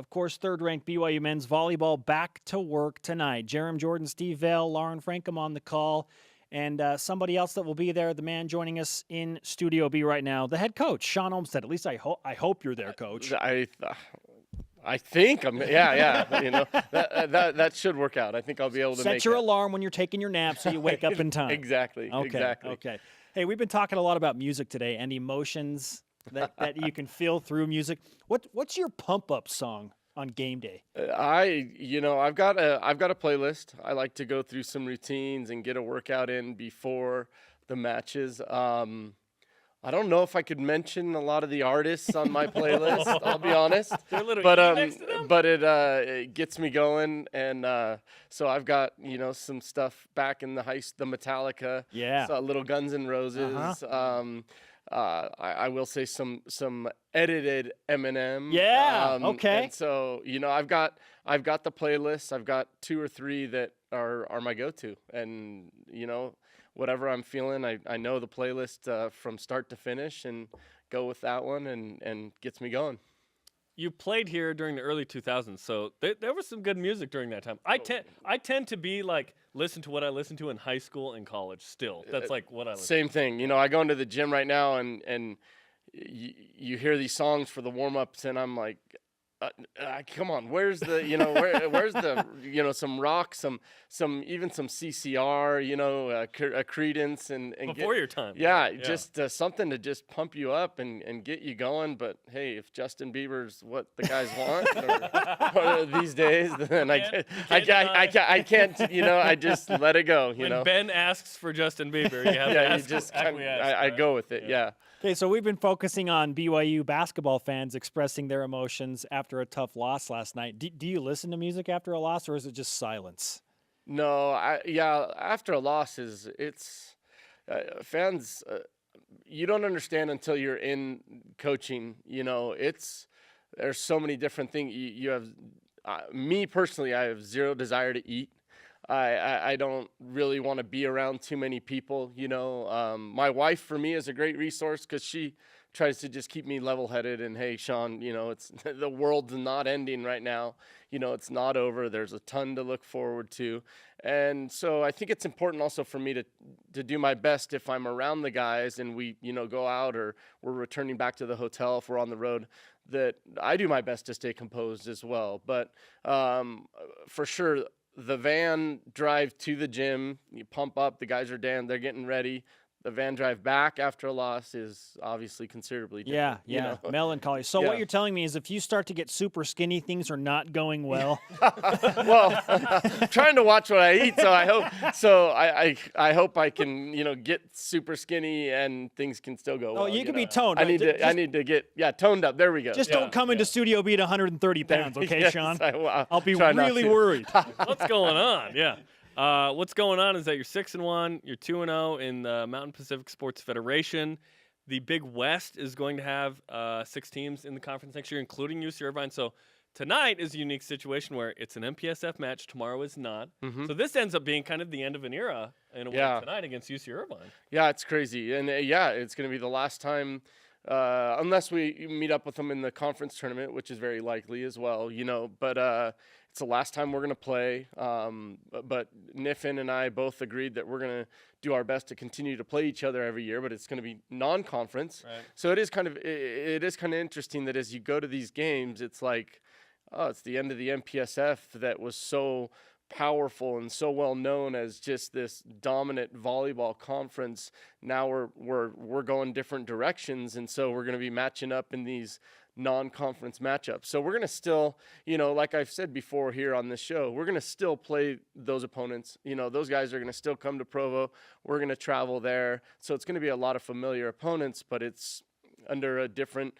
Of course, third-ranked BYU men's volleyball back to work tonight. Jerem Jordan, Steve Vale, Lauren Frankham on the call, and somebody else that will be there, the man joining us in Studio B right now, the head coach, Shawn Olmstead. At least I hope you're there, Coach. I think I'm. Yeah. You know, that should work out. I think I'll be able to set your alarm when you're taking your nap so you wake up in time. Exactly. Okay. Hey, we've been talking a lot about music today and emotions that you can feel through music. What's your pump up song on game day? I've got a playlist. I like to go through some routines and get a workout in before the matches. I don't know if I could mention a lot of the artists on my playlist. I'll be honest, but it gets me going, and so I've got some stuff back in the Metallica, Little Guns N' Roses. I will say some edited Eminem. Okay. And so I've got the playlist. I've got 2 or 3 that are my go-to, and whatever I'm feeling, I know the playlist from start to finish and go with that one and gets me going. You played here during the early 2000s, so there was some good music during that time. I tend to be like, listen to what I listened to in high school and college still. That's like what I listen to. Same thing. I go into the gym right now and you hear these songs for the warm-ups, and I'm like, come on, where's the where's the some rock, some even some CCR, Credence and before your time. Just something to just pump you up and get you going. But hey, if Justin Bieber's what the guys want or these days, then I can't I just let it go. When Ben asks for Justin Bieber, you have to I go with it. Yeah. Okay, so we've been focusing on BYU basketball fans expressing their emotions after a tough loss last night. Do you listen to music after a loss, or is it just silence? No, after a loss it's fans. You don't understand until you're in coaching. There's so many different things. You have me personally. I have zero desire to eat. I don't really want to be around too many people. My wife for me is a great resource because she tries to just keep me level-headed. And hey, Shawn, it's the world's not ending right now. It's not over. There's a ton to look forward to. And so I think it's important also for me to do my best if I'm around the guys and we go out or we're returning back to the hotel if we're on the road, that I do my best to stay composed as well. But for sure, the van drive to the gym, you pump up, the guys are down, they're getting ready. The van drive back after a loss is obviously considerably different. Yeah. Melancholy. So what you're telling me is if you start to get super skinny, things are not going well. Well, I'm trying to watch what I eat, so I hope I can get super skinny and things can still go well. Oh, you can be toned. I need to get toned up. There we go. Just don't come into Studio B at 130 pounds, okay, yes, Shawn? I'll be really worried. What's going on? Yeah. What's going on is that you're 6-1, you're 2-0 in the Mountain Pacific Sports Federation. The Big West is going to have 6 teams in the conference next year, including UC Irvine. So tonight is a unique situation where it's an MPSF match. Tomorrow is not. Mm-hmm. So this ends up being kind of the end of an era in a way tonight against UC Irvine. Yeah, it's crazy. And, it's going to be the last time, unless we meet up with them in the conference tournament, which is very likely as well, But it's the last time we're going to play, but Niffin and I both agreed that we're going to do our best to continue to play each other every year, but it's going to be non-conference. Right. So it is kind of interesting that as you go to these games, it's like, oh, it's the end of the MPSF that was so powerful and so well known as just this dominant volleyball conference. Now we're going different directions, and so we're going to be matching up in these non-conference matchups. So we're going to still, like I've said before here on this show, we're going to still play those opponents. Those guys are going to still come to Provo. We're going to travel there. So it's going to be a lot of familiar opponents, but it's under a different,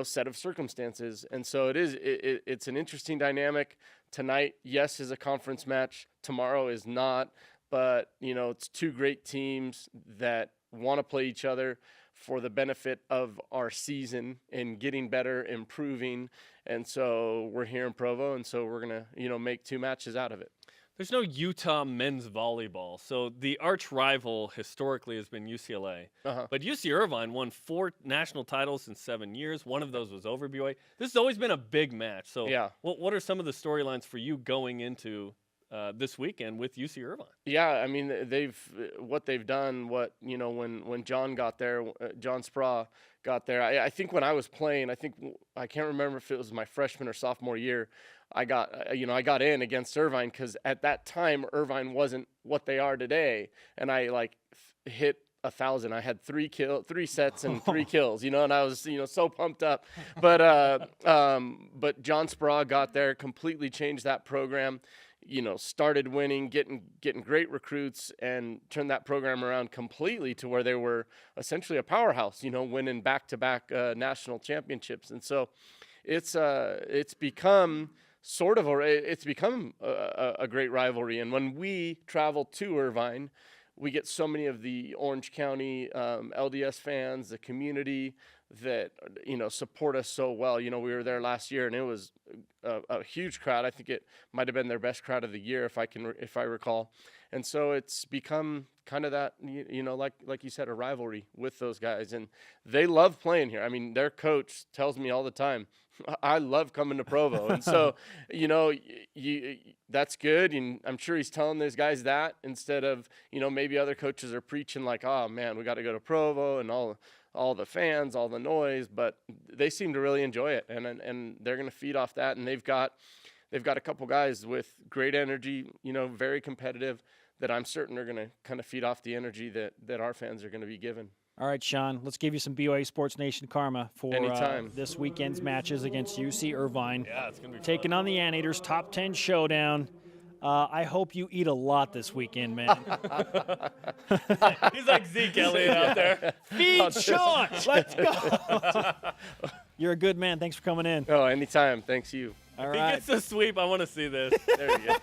set of circumstances. And so it's an interesting dynamic. Tonight, yes, is a conference match. Tomorrow is not. But, it's 2 great teams that want to play each other for the benefit of our season and getting better, improving. And so we're here in Provo, and so we're going to, make 2 matches out of it. There's no Utah men's volleyball, so the arch rival historically has been UCLA. But UC Irvine won 4 national titles in 7 years. One of those was over BYU. This has always been a big match. So what are some of the storylines for you going into this weekend with UC Irvine? Yeah, I mean, what they've done, when John got there, John Spra got there. I think when I was playing, I can't remember if it was my freshman or sophomore year, I got in against Irvine because at that time Irvine wasn't what they are today, and I hit 1,000. I had 3 sets and 3 kills, and I was so pumped up. But John Spra got there, completely changed that program. Started winning, getting great recruits, and turned that program around completely to where they were essentially a powerhouse, winning back-to-back national championships. And so it's become a great rivalry. And when we travel to Irvine, we get so many of the Orange County LDS fans, the community that support us so well. We were there last year, and it was a huge crowd. I think it might have been their best crowd of the year, if I recall. And so it's become kind of that, like you said, a rivalry with those guys, and they love playing here. I mean, their coach tells me all the time, I love coming to Provo. And so, that's good. And I'm sure he's telling those guys that instead of, maybe other coaches are preaching like, oh man, we got to go to Provo and all the fans, all the noise, but they seem to really enjoy it. And they're going to feed off that. And they've got a couple guys with great energy, very competitive, that I'm certain are going to kind of feed off the energy that our fans are going to be given. All right, Shawn, let's give you some BYU Sports Nation karma for this weekend's matches against UC Irvine. Yeah, it's going to be taking on the Anteaters, top 10 showdown. I hope you eat a lot this weekend, man. He's like Zeke Elliott out there. Feed Shawn. Let's go. You're a good man. Thanks for coming in. Oh, anytime. Thanks you. All If right. he gets the sweep, I want to see this. There you go.